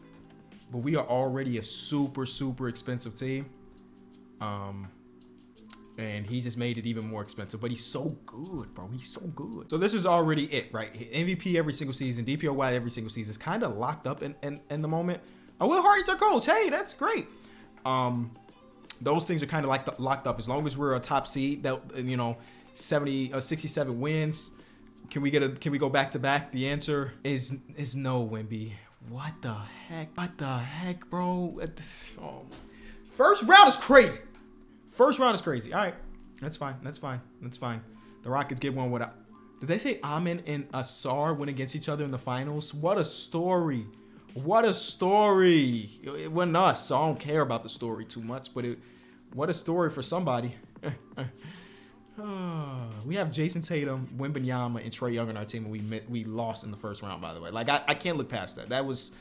but we are already a super expensive team. And he just made it even more expensive. But he's so good, bro. He's so good. So this is already it, right? MVP every single season, DPOY every single season. It's kind of locked up in the moment. Oh, Will Hardy's our coach. Hey, that's great. Those things are kind of locked up. As long as we're a top seed, that 67 wins. Can we go back to back? The answer is no, Wemby. What the heck? What the heck, bro? Oh. First round is crazy. First round is crazy. All right. That's fine. That's fine. That's fine. The Rockets get one without. Did they say Amin and Asar went against each other in the finals? What a story. What a story. It wasn't us, so I don't care about the story too much, but what a story for somebody. We have Jason Tatum, Wembanyama, and Trae Young on our team, and we lost in the first round, by the way. Like, I can't look past that. That was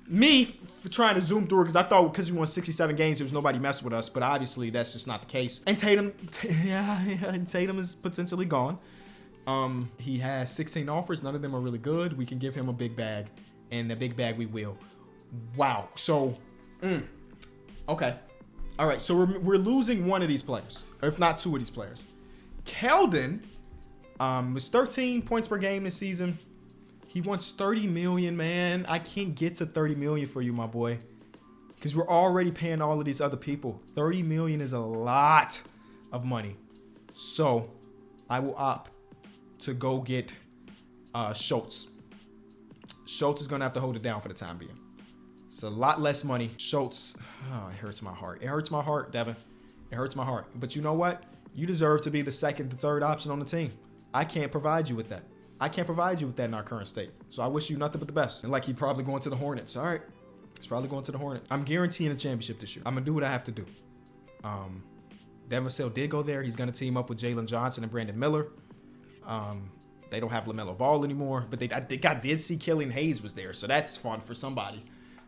me for trying to zoom through it because I thought because we won 67 games, there was nobody messing with us, but obviously that's just not the case. And Tatum, Tatum is potentially gone. He has 16 offers. None of them are really good. We can give him a big bag, and the big bag we will. Wow. So, okay. All right. So we're losing one of these players, or if not two of these players. Keldon was 13 points per game this season. He wants 30 million, man. I can't get to 30 million for you, my boy, because we're already paying all of these other people. 30 million is a lot of money. So I will opt to go get Schultz. Schultz is going to have to hold it down for the time being. It's a lot less money. Schultz, oh, it hurts my heart. It hurts my heart, Devin. It hurts my heart. But you know what? You deserve to be the second, the third option on the team. I can't provide you with that. I can't provide you with that in our current state. So I wish you nothing but the best. And like, he's probably going to the Hornets. All right. He's probably going to the Hornets. I'm guaranteeing a championship this year. I'm going to do what I have to do. Devin Vassell did go there. He's going to team up with Jalen Johnson and Brandon Miller. They don't have LaMelo Ball anymore, but I did see Killian Hayes was there. So that's fun for somebody.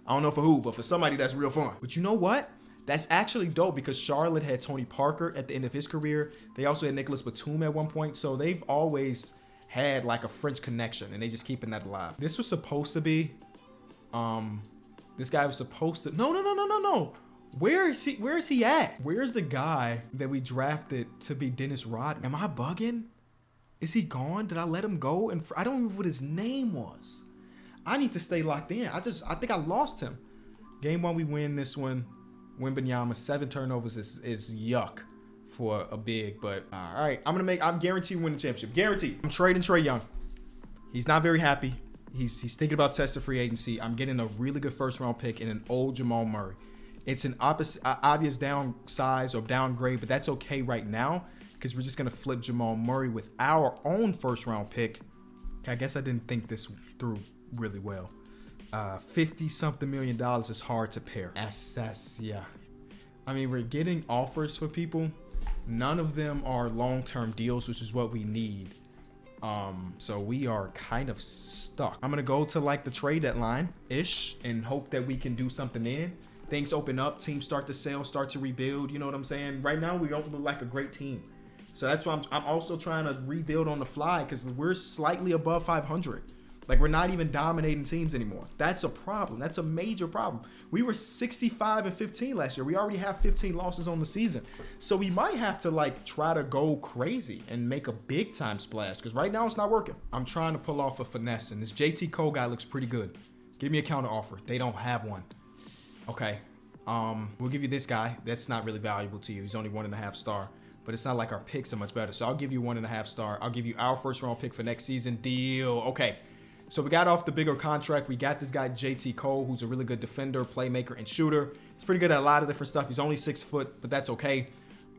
I don't know for who, but for somebody, that's real fun. But you know what? That's actually dope because Charlotte had Tony Parker at the end of his career. They also had Nicholas Batum at one point. So they've always had like a French connection, and they just keeping that alive. This was supposed to be, this guy was supposed to, no. Where is he at? Where's the guy that we drafted to be Dennis Rodman? Am I bugging? Is he gone? Did I let him go? And I don't remember what his name was. I need to stay locked in. I think I lost him. Game one, we win this one. Wembanyama, 7 turnovers is yuck for a big, but all right. I'm guaranteed to win the championship. Guaranteed. I'm trading Trae Young. He's not very happy. He's thinking about testing free agency. I'm getting a really good first round pick in an old Jamal Murray. It's an obvious downsize or downgrade, but that's okay right now because we're just gonna flip Jamal Murray with our own first round pick. I guess I didn't think this through really well. 50-something million is hard to pair. Yeah. I mean, we're getting offers for people. None of them are long-term deals, which is what we need. So we are kind of stuck. I'm going to go to like the trade deadline-ish and hope that we can do something in. Things open up, teams start to sell, start to rebuild. You know what I'm saying? Right now, we don't look like a great team. So that's why I'm also trying to rebuild on the fly because we're slightly above 500. Like, we're not even dominating teams anymore. That's a problem. That's a major problem. We were 65-15 last year. We already have 15 losses on the season. So we might have to, like, try to go crazy and make a big-time splash because right now it's not working. I'm trying to pull off a finesse, and this JT Cole guy looks pretty good. Give me a counter offer. They don't have one. Okay. We'll give you this guy. That's not really valuable to you. He's only 1.5 star. But it's not like our picks are much better. So I'll give you 1.5 star. I'll give you our first-round pick for next season. Deal. Okay. So we got off the bigger contract. We got this guy, JT Cole, who's a really good defender, playmaker, and shooter. He's pretty good at a lot of different stuff. He's only 6 foot, but that's okay.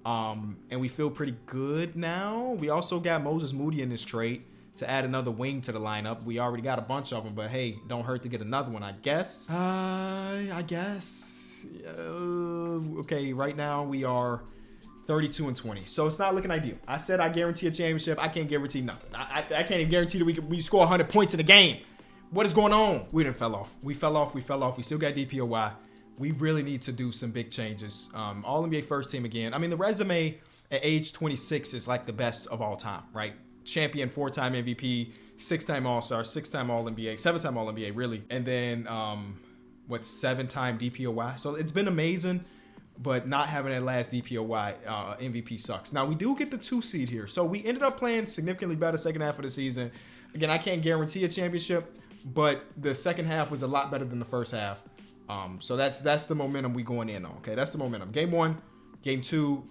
And we feel pretty good now. We also got Moses Moody in this trade to add another wing to the lineup. We already got a bunch of them, but hey, don't hurt to get another one, I guess. Okay, right now we are 32-20. So it's not looking ideal. I said I guarantee a championship. I can't guarantee nothing. I can't even guarantee that we score 100 points in a game. What is going on? We didn't fell off. We fell off. We still got DPOY. We really need to do some big changes. All NBA first team again. I mean, the resume at age 26 is like the best of all time, right? Champion, 4-time MVP, 6-time All-Star, 6-time All-NBA, 7-time All-NBA, really. And then, 7-time DPOY. So it's been amazing. But not having that last DPOY MVP sucks. Now, we do get the 2 seed here. So we ended up playing significantly better second half of the season. Again, I can't guarantee a championship, but the second half was a lot better than the first half. So that's the momentum we going in on, okay? That's the momentum. Game 1, Game 2,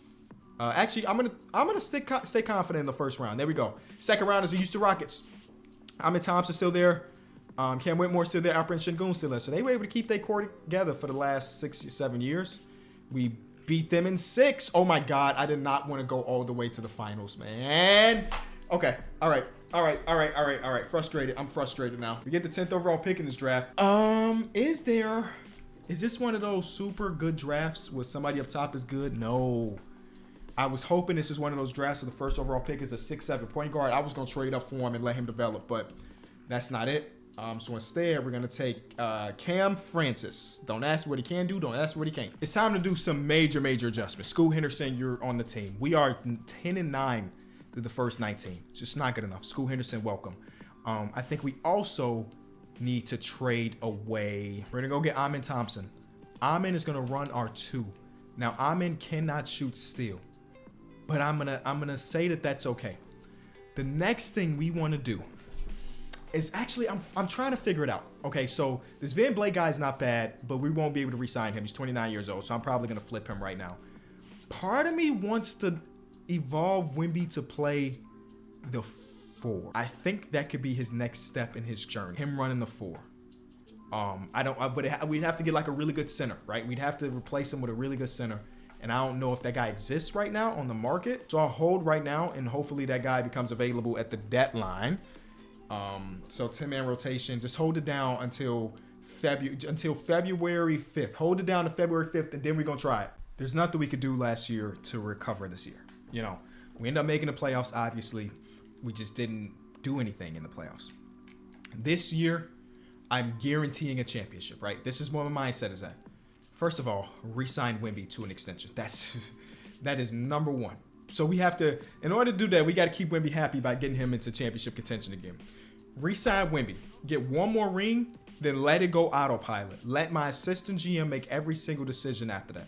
Actually, I'm gonna stay confident in the first round. There we go. Second round is the Houston Rockets. Amin Thompson still there. Cam Whitmore still there. Alperen Sengun still there. So they were able to keep their core together for the last 6 or 7 years. We beat them in 6. Oh my God, I did not want to go all the way to the finals, man. Okay, all right. Frustrated. I'm frustrated now. We get the 10th overall pick in this draft. Is this one of those super good drafts where somebody up top is good? No. I was hoping this is one of those drafts where the first overall pick is a 6'7" point guard. I was going to trade up for him and let him develop, but that's not it. So instead, we're going to take Cam Francis. Don't ask what he can do. Don't ask what he can't. It's time to do some major adjustments. Scoot Henderson, you're on the team. We are 10-9 through the first 19. It's just not good enough. Scoot Henderson, welcome. I think we also need to trade away. We're going to go get Amin Thompson. Amin is going to run our 2. Now, Amin cannot shoot steal, but I'm gonna say that that's okay. The next thing we want to do is actually, I'm trying to figure it out. Okay, so this Van Blake guy is not bad, but we won't be able to re-sign him. He's 29 years old, so I'm probably going to flip him right now. Part of me wants to evolve Wemby to play the 4. I think that could be his next step in his journey. Him running the 4. We'd have to get like a really good center, right? We'd have to replace him with a really good center. And I don't know if that guy exists right now on the market. So I'll hold right now, and hopefully that guy becomes available at the deadline. So 10-man rotation. Just hold it down until February 5th. Hold it down to February 5th, and then we're going to try it. There's nothing we could do last year to recover this year. You know, we ended up making the playoffs, obviously. We just didn't do anything in the playoffs. This year, I'm guaranteeing a championship, right? This is where my mindset is at. First of all, re-sign Wemby to an extension. That is number one. So we have to, in order to do that, we got to keep Wemby happy by getting him into championship contention again. Re-sign Wemby. Get one more ring, then let it go autopilot. Let my assistant GM make every single decision after that.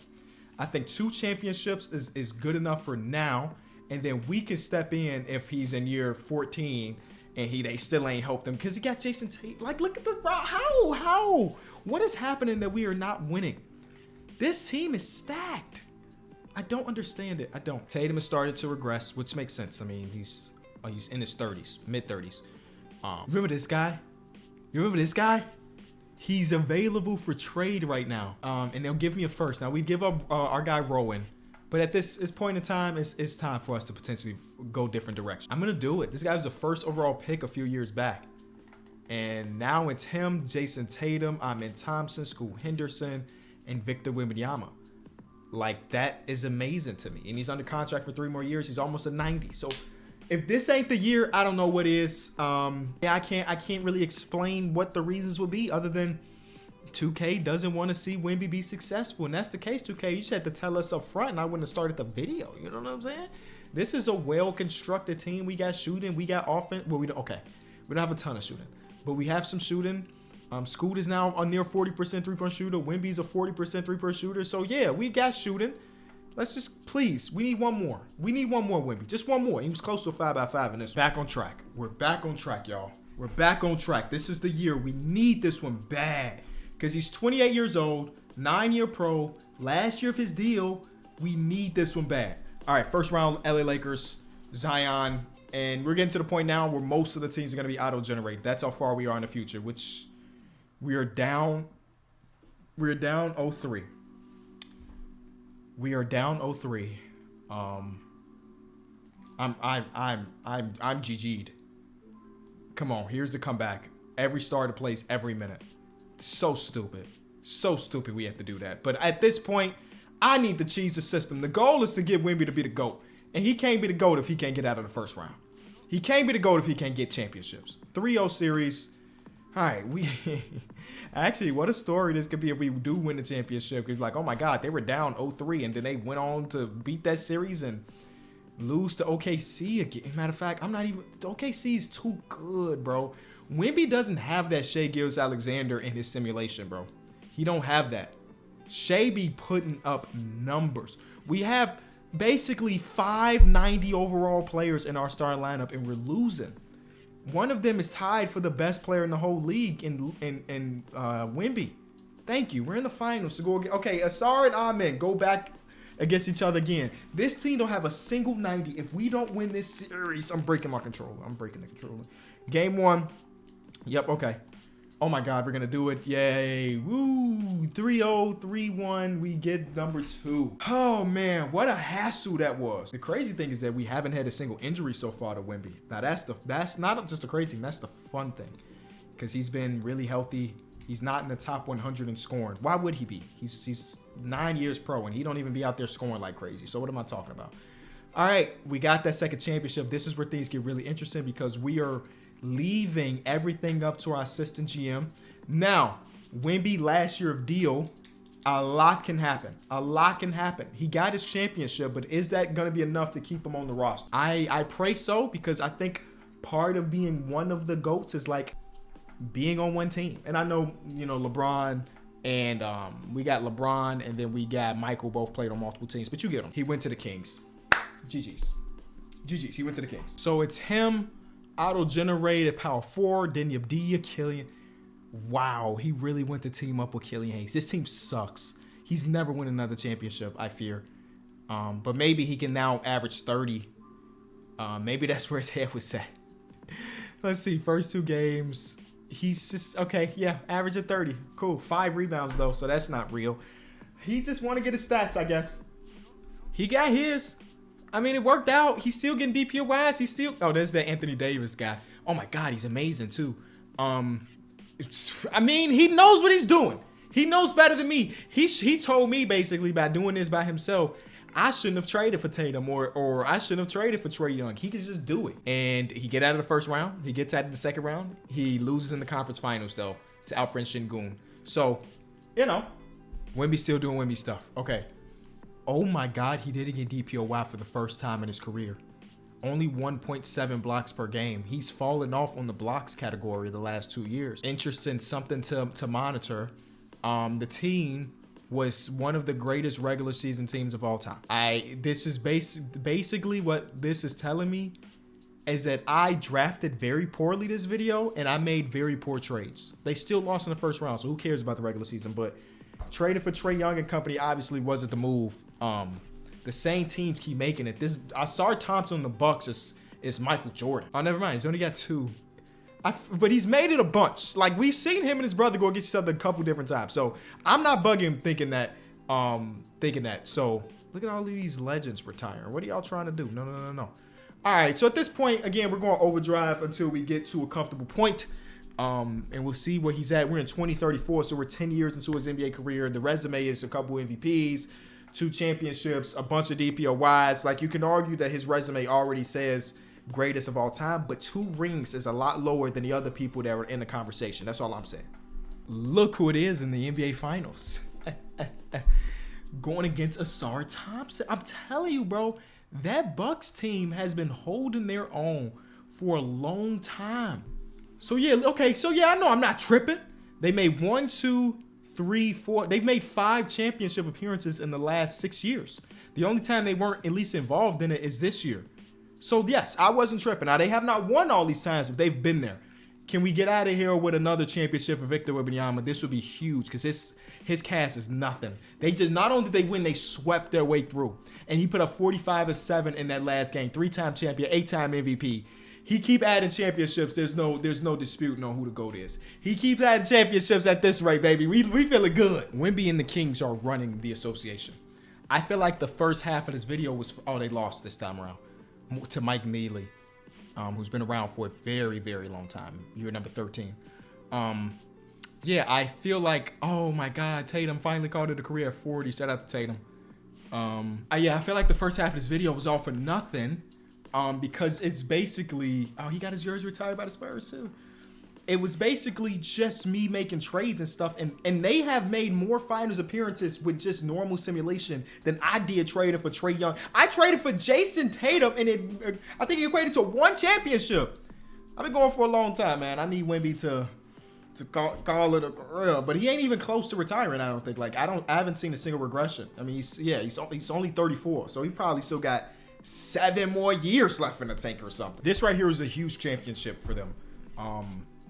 I think 2 championships is good enough for now, and then we can step in if he's in year 14 and they still ain't helped him because he got Jason Tatum. Like, look at the how? What is happening that we are not winning? This team is stacked. I don't understand it. I don't. Tatum has started to regress, which makes sense. I mean, he's in his 30s, mid-30s. Remember this guy? You remember this guy? He's available for trade right now. And they'll give me a first. Now, we give up our guy Rowan. But at this point in time, it's time for us to potentially go different directions. I'm going to do it. This guy was the first overall pick a few years back. And now it's him, Jason Tatum, Amin Thompson, Scoot Henderson, and Victor Wembanyama. Like, that is amazing to me. And he's under contract for 3 more years. He's almost a 90. So if this ain't the year, I don't know what is. I can't really explain what the reasons would be other than 2K doesn't want to see Wemby be successful. And that's the case, 2K. You just had to tell us up front, and I wouldn't have started the video. You know what I'm saying? This is a well-constructed team. We got shooting. We got offense. Well, we don't have a ton of shooting, but we have some shooting. Scoot is now a near 40% three-point shooter. Wemby's a 40% three-point shooter. So, yeah, we got shooting. Let's just, please, we need one more. We need one more Wemby. Just one more. He was close to a 5x5 in this. Back on track. We're back on track, y'all. We're back on track. This is the year. We need this one bad because he's 28 years old, 9-year pro, last year of his deal. We need this one bad. All right, first round, LA Lakers, Zion, and we're getting to the point now where most of the teams are going to be auto-generated. That's how far we are in the future, which we are down. We're down 0-3. We are down 0-3. I'm GG'd. Come on, here's the comeback. Every starter plays every minute. So stupid. So stupid we have to do that. But at this point, I need to cheese the system. The goal is to get Wemby to be the GOAT. And he can't be the GOAT if he can't get out of the first round. He can't be the GOAT if he can't get championships. 3-0 series. All right, actually, what a story this could be if we do win the championship. It's like, oh my God, they were down 0-3, and then they went on to beat that series and lose to OKC again. Matter of fact, OKC is too good, bro. Wemby doesn't have that Shai Gilgeous-Alexander in his simulation, bro. He don't have that. Shai be putting up numbers. We have basically 5 90 overall players in our starting lineup, and we're losing. One of them is tied for the best player in the whole league in Wemby. Thank you. We're in the finals to go again. Okay, Asar and Amin, go back against each other again. This team don't have a single 90. If we don't win this series, I'm breaking my controller. I'm breaking the controller. Game 1. Yep, okay. Oh my God, we're gonna do it. Yay. Woo. 3-0, 3-1. We get number 2. Oh man, what a hassle that was. The crazy thing is that we haven't had a single injury so far to Wemby. Now that's not just the crazy thing, that's the fun thing. Because he's been really healthy. He's not in the top 100 in scoring. Why would he be? He's 9 years pro and he don't even be out there scoring like crazy. So what am I talking about? All right, we got that second championship. This is where things get really interesting because we are leaving everything up to our assistant GM. Now, Wemby last year of deal, a lot can happen. A lot can happen. He got his championship, but is that going to be enough to keep him on the roster? I pray so because I think part of being one of the GOATs is like being on one team. And I know, you know, LeBron and we got LeBron and then we got Michael both played on multiple teams, but you get him. He went to the Kings. GG's. He went to the Kings. So it's him, auto-generated power forward, then Abdia, Killian. Wow, he really went to team up with Killian Hayes. This team sucks. He's never win another championship, I fear. But maybe he can now average 30. Maybe that's where his head was set. Let's see, first 2 games. He's just, okay, yeah, average of 30. Cool, 5 rebounds though, so that's not real. He just want to get his stats, I guess. He got his. I mean, it worked out. He's still getting DPOYs. He's still... Oh, there's that Anthony Davis guy. Oh, my God. He's amazing, too. I mean, he knows what he's doing. He knows better than me. He told me, basically, by doing this by himself, I shouldn't have traded for Tatum or I shouldn't have traded for Trae Young. He could just do it. And he get out of the first round. He gets out of the second round. He loses in the conference finals, though, to Alperen Şengün. So, you know, Wemby's still doing Wemby stuff. Okay. Oh my God, he didn't get DPOY for the first time in his career. Only 1.7 blocks per game. He's fallen off on the blocks category the last 2 years. Interesting, something to monitor. The team was one of the greatest regular season teams of all time. This is basically what this is telling me is that I drafted very poorly this video and I made very poor trades. They still lost in the first round, so who cares about the regular season? But trading for Trae Young and company obviously wasn't the move. The same teams keep making it. This Asar Thompson on the Bucks is Michael Jordan. Oh, never mind. He's only got 2. But he's made it a bunch. Like, we've seen him and his brother go against each other a couple different times. So I'm not bugging him thinking that. So look at all these legends retiring. What are y'all trying to do? No. All right. So at this point, again, we're going overdrive until we get to a comfortable point. And we'll see where he's at. We're in 2034, so we're 10 years into his NBA career. The resume is a couple MVPs, 2 championships, a bunch of DPOYs. Like, you can argue that his resume already says greatest of all time, but 2 rings is a lot lower than the other people that were in the conversation. That's all I'm saying. Look who it is in the NBA Finals. Going against Asar Thompson. I'm telling you, bro, that Bucks team has been holding their own for a long time. So yeah, okay. So yeah, I know I'm not tripping. They made 1, 2, 3, 4. They've made 5 championship appearances in the last 6 years. The only time they weren't at least involved in it is this year. So yes, I wasn't tripping. Now they have not won all these times, but they've been there. Can we get out of here with another championship for Victor Wembanyama? This would be huge because his cast is nothing. They just, not only did they win, they swept their way through. And he put up 45-7 in that last game. 3-time champion, 8-time MVP. He keep adding championships. There's no disputing on who the GOAT is. He keeps adding championships at this rate, baby. We feeling good. Wemby and the Kings are running the association. I feel like the first half of this video was, they lost this time around to Mike Neely, who's been around for a very, very long time. Year number 13. Yeah, I feel like, oh my God, Tatum finally called it a career at 40. Shout out to Tatum. Yeah, I feel like the first half of this video was all for nothing. Because it's basically, he got his jersey retired by the Spurs too. It was basically just me making trades and stuff, and they have made more finals appearances with just normal simulation than I did trading for Trae Young. I traded for Jason Tatum, and I think it equated to 1 championship. I've been going for a long time, man. I need Wemby to call it a career, but he ain't even close to retiring. I don't think. Like, I haven't seen a single regression. I mean, he's only 34, so he probably still got 7 more years left in the tank or something. This right here is a huge championship for them.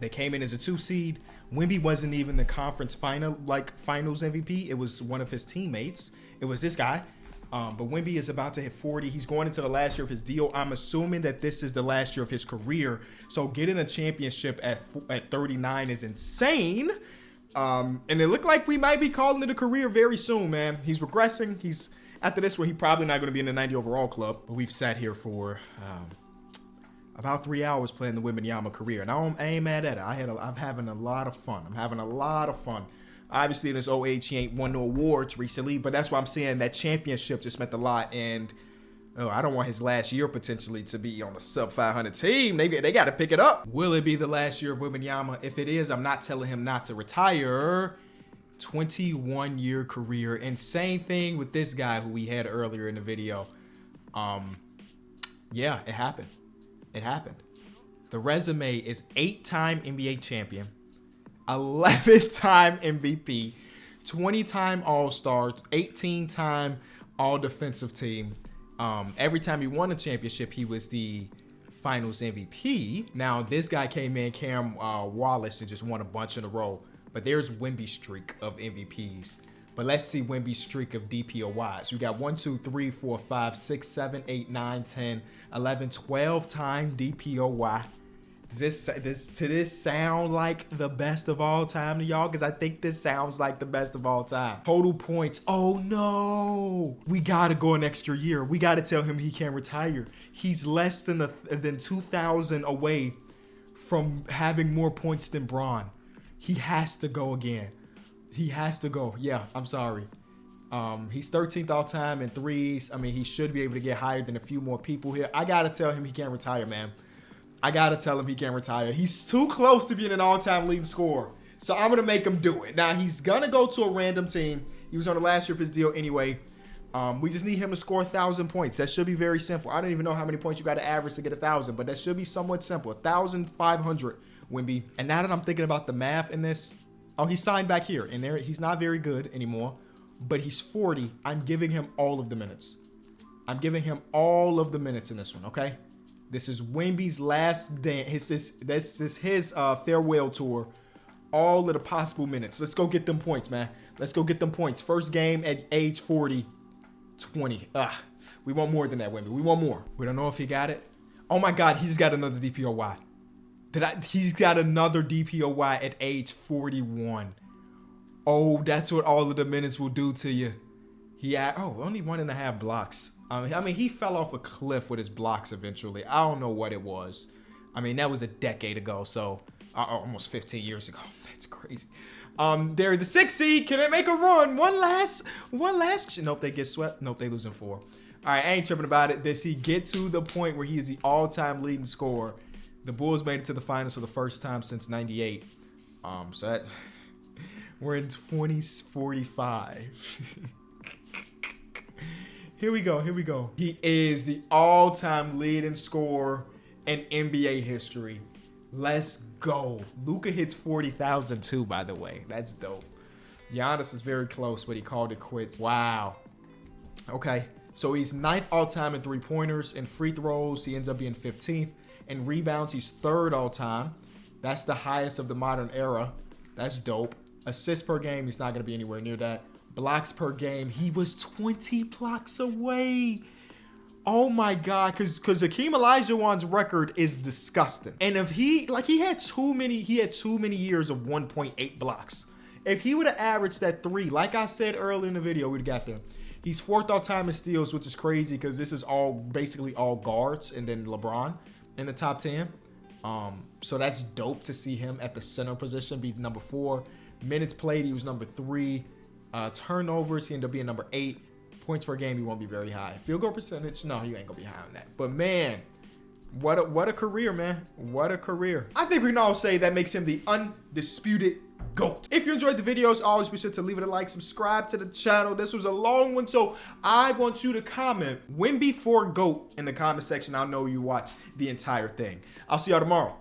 They came in as a 2 seed. Wemby wasn't even the conference finals MVP. It was one of his teammates. It was this guy. But Wemby is about to hit 40. He's going into the last year of his deal. I'm assuming that this is the last year of his career. So getting a championship at 39 is insane. And it looked like we might be calling it a career very soon, man. He's regressing. After this one, he's probably not going to be in the 90 overall club. But we've sat here for about 3 hours playing the Wembanyama career. And I ain't mad at it. I'm having a lot of fun. Obviously, in his old age, he ain't won no awards recently. But that's why I'm saying that championship just meant a lot. And I don't want his last year potentially to be on a sub 500 team. They got to pick it up. Will it be the last year of Wembanyama? If it is, I'm not telling him not to retire. 21-year career. Insane thing with this guy who we had earlier in the video. Yeah, it happened. The resume is 8-time NBA champion, 11-time MVP, 20-time All-Stars, 18-time All-Defensive Team. Every time he won a championship, he was the Finals MVP. Now, this guy came in, Cam Wallace, and just won a bunch in a row. But there's Wemby's streak of MVPs. But let's see Wemby's streak of DPOYs. You got 1, 2, 3, 4, 5, 6, 7, 8, 9, 10, 11, 12-time DPOY. Does this sound like the best of all time to y'all? Because I think this sounds like the best of all time. Total points. Oh, no. We got to go an extra year. We got to tell him he can't retire. He's less than 2,000 away from having more points than Bron. He has to go again. He has to go. Yeah, I'm sorry. He's 13th all time in threes. I mean, he should be able to get higher than a few more people here. I got to tell him he can't retire, man. I got to tell him he can't retire. He's too close to being an all-time leading scorer. So I'm going to make him do it. Now, he's going to go to a random team. He was on the last year of his deal anyway. We just need him to score 1,000 points. That should be very simple. I don't even know how many points you got to average to get 1,000, but that should be somewhat simple. 1,500, Wemby. And now that I'm thinking about the math in this, he signed back here. And there, he's not very good anymore, but he's 40. I'm giving him all of the minutes. I'm giving him all of the minutes in this one, okay? This is Wemby's last dance. This is his farewell tour. All of the possible minutes. Let's go get them points, man. Let's go get them points. First game at age 40. 20. We want more than that, Wemby. We want more. We don't know if he got it. Oh my God, he's got another DPOY. He's got another DPOY at age 41. Oh, that's what all of the minutes will do to you. He had only 1.5 blocks. I mean, he fell off a cliff with his blocks eventually. I don't know what it was. I mean, that was a decade ago, so almost 15 years ago. That's crazy. They're the 6th seed. Can they make a run? One last. Nope, they get swept. Nope, they lose in 4. All right, I ain't tripping about it. Does he get to the point where he is the all-time leading scorer? The Bulls made it to the finals for the first time since '98. So that we're in 2045. Here we go. He is the all-time leading scorer in NBA history. Let's go. Luka hits 40,000 too, by the way. That's dope. Giannis is very close, but he called it quits. Wow. Okay. So he's 9th all-time in three-pointers. In free throws, he ends up being 15th. In rebounds, he's 3rd all-time. That's the highest of the modern era. That's dope. Assists per game, he's not going to be anywhere near that. Blocks per game, he was 20 blocks away. Oh my God, because Hakeem Olajuwon's record is disgusting. And if he had too many years of 1.8 blocks. If he would have averaged that 3, like I said earlier in the video, we'd have got there. He's 4th all time in steals, which is crazy because this is basically all guards, and then LeBron in the top 10. So that's dope to see him at the center position be number 4. Minutes played, he was number 3. Turnovers, he ended up being number 8. Points per game, he won't be very high. Field goal percentage, no, he ain't gonna be high on that. But man, what a career, man. What a career. I think we can all say that makes him the undisputed GOAT. If you enjoyed the videos, always be sure to leave it a like, subscribe to the channel. This was a long one, so I want you to comment Wemby for GOAT in the comment section. I'll know you watched the entire thing. I'll see y'all tomorrow.